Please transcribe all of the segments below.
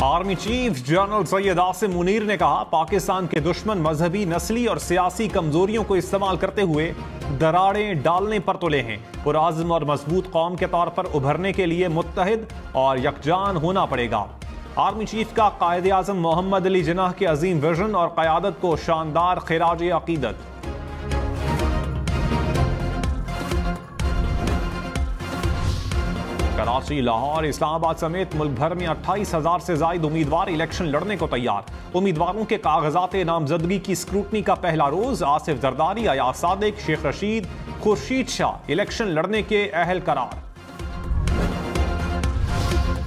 Army chief general Syed Asim Munir ने कहा, पाकिस्तान के दुश्मन मजहबी, नस्ली और सियासी कमजोरियों को इस्तेमाल करते हुए दरारें डालने पर तुले हैं। पुरआज़्म और मजबूत कौम के तौर पर उभरने के लिए मुत्तहिद और यकजान होना पड़ेगा। आर्मी चीफ का कायदे आज़म मोहम्मद अली जिन्नाह के अजीम विजन और क़यादत को शानदार खिराज अकीदत। कराची, लाहौर, इस्लामाबाद समेत मुल्क भर में 28,000 से ज्यादा उम्मीदवार इलेक्शन लड़ने को तैयार। उम्मीदवारों के कागजात नामजदगी की स्क्रूटनी का पहला रोज। आसिफ जरदारी, अयाज सादिक, शेख रशीद, खुर्शीद शाह इलेक्शन लड़ने के अहल करार।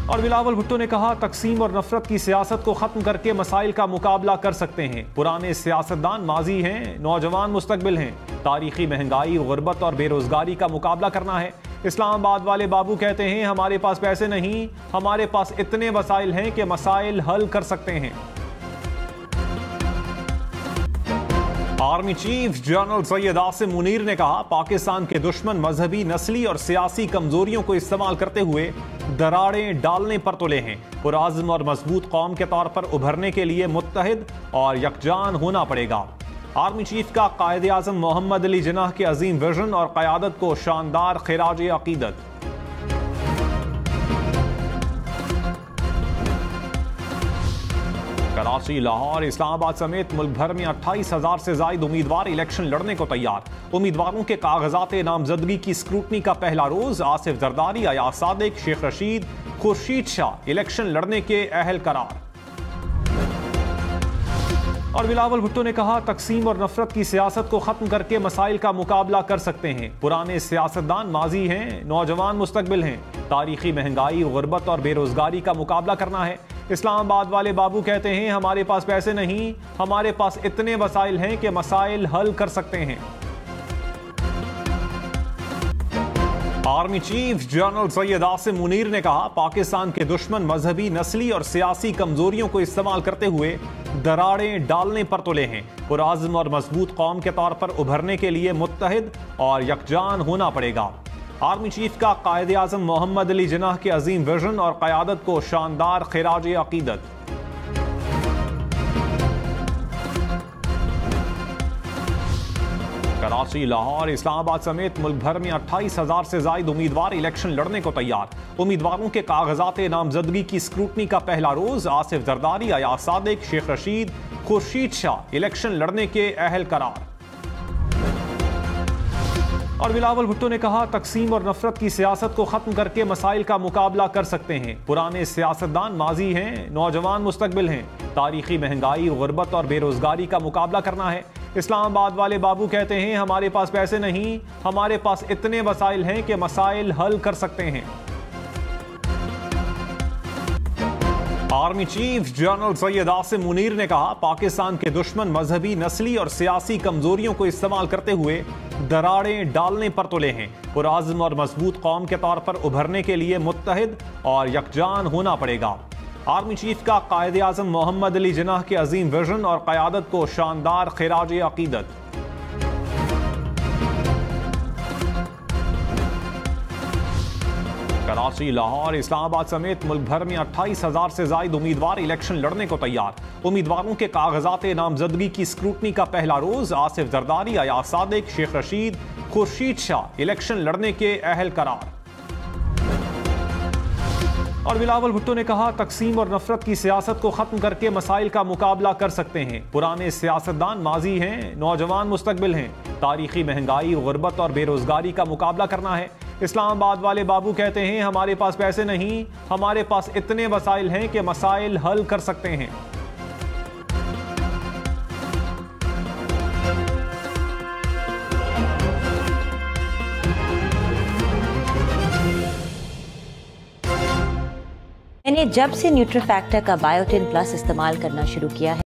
और बिलावल भुट्टो ने कहा, तकसीम और नफरत की सियासत को खत्म करके मसाइल का मुकाबला कर सकते हैं। पुराने सियासतदान माजी हैं, नौजवान मुस्तकबिल हैं। तारीखी महंगाई, गुर्बत और बेरोजगारी का मुकाबला करना है। इस्लामाबाद वाले बाबू कहते हैं, हमारे पास पैसे नहीं, हमारे पास इतने वसाइल हैं कि मसाइल हल कर सकते हैं। Army chief general Syed Asim Munir ने कहा, पाकिस्तान के दुश्मन मजहबी, नस्ली और सियासी कमजोरियों को इस्तेमाल करते हुए दरारें डालने पर तुले हैं। पुरआज़्म और मजबूत कौम के तौर पर उभरने के लिए मुत्तहिद और यकजान होना पड़ेगा। आर्मी चीफ का कायदे आज़म मोहम्मद अली जिन्नाह के अजीम विजन और क़यादत को शानदार खिराज अकीदत। कराची, लाहौर, इस्लामाबाद समेत मुल्क भर में 28,000 से ज्यादा उम्मीदवार इलेक्शन लड़ने को तैयार। उम्मीदवारों के कागजात नामजदगी की स्क्रूटनी का पहला रोज। आसिफ जरदारी, अयाज सादिक, शेख रशीद, खुर्शीद शाह इलेक्शन लड़ने के अहल करार। और बिलावल भुट्टो ने कहा, तकसीम और नफरत की सियासत को खत्म करके मसाइल का मुकाबला कर सकते हैं। पुराने सियासतदान माजी हैं, नौजवान मुस्तकबिल हैं। तारीखी महंगाई, गुर्बत और बेरोजगारी का मुकाबला करना है। इस्लामाबाद वाले बाबू कहते हैं, हमारे पास पैसे नहीं, हमारे पास इतने वसाइल हैं कि मसाइल हल कर सकते हैं। Army chief general Syed Asim Munir ने कहा, पाकिस्तान के दुश्मन मजहबी, नस्ली और सियासी कमजोरियों को इस्तेमाल करते हुए दरारें डालने पर तुले हैं। पुरआज़्म और मजबूत कौम के तौर पर उभरने के लिए मुत्तहिद और यकजान होना पड़ेगा। आर्मी चीफ का कायदे आज़म मोहम्मद अली जिन्नाह के अजीम विजन और क़यादत को शानदार खिराज अकीदत। कराची, लाहौर, इस्लामाबाद समेत मुल्क भर में 28,000 से ज्यादा उम्मीदवार इलेक्शन लड़ने को तैयार। उम्मीदवारों के कागजात नामजदगी की स्क्रूटनी का पहला रोज। आसिफ जरदारी, अयाज सादिक, शेख रशीद, खुर्शीद शाह इलेक्शन लड़ने के अहल करार। और बिलावल भुट्टो ने कहा, तकसीम और नफरत की सियासत को खत्म करके मसाइल का मुकाबला कर सकते हैं। पुराने सियासतदान माजी हैं, नौजवान मुस्तकबिल हैं। तारीखी महंगाई, गुर्बत और बेरोजगारी का मुकाबला करना है। इस्लामाबाद वाले बाबू कहते हैं, हमारे पास पैसे नहीं, हमारे पास इतने वसाइल हैं कि मसाइल हल कर सकते हैं। Army chief general Syed Asim Munir ने कहा, पाकिस्तान के दुश्मन मजहबी, नस्ली और सियासी कमजोरियों को इस्तेमाल करते हुए दरारें डालने पर तुले हैं। पुरआज़्म और मजबूत कौम के तौर पर उभरने के लिए मुत्तहिद और यकजान होना पड़ेगा। आर्मी चीफ का कायदे आज़म मोहम्मद अली जिन्नाह के अजीम विजन और क़यादत को शानदार खिराज अकीदत। कराची, लाहौर, इस्लामाबाद समेत मुल्क भर में 28,000 से ज्यादा उम्मीदवार इलेक्शन लड़ने को तैयार। उम्मीदवारों के कागजात नामजदगी की स्क्रूटनी का पहला रोज। आसिफ जरदारी, अयाज सादिक, शेख रशीद, खुर्शीद शाह इलेक्शन लड़ने के अहल करार। और बिलावल भुट्टो ने कहा, तकसीम और नफरत की सियासत को खत्म करके मसाइल का मुकाबला कर सकते हैं। पुराने सियासतदान माजी हैं, नौजवान मुस्तकबिल हैं। तारीखी महंगाई, गुर्बत और बेरोजगारी का मुकाबला करना है। इस्लामाबाद वाले बाबू कहते हैं, हमारे पास पैसे नहीं, हमारे पास इतने वसाइल हैं कि मसाइल हल कर सकते हैं। मैंने जब से न्यूट्रीफैक्टर का बायोटिन प्लस इस्तेमाल करना शुरू किया है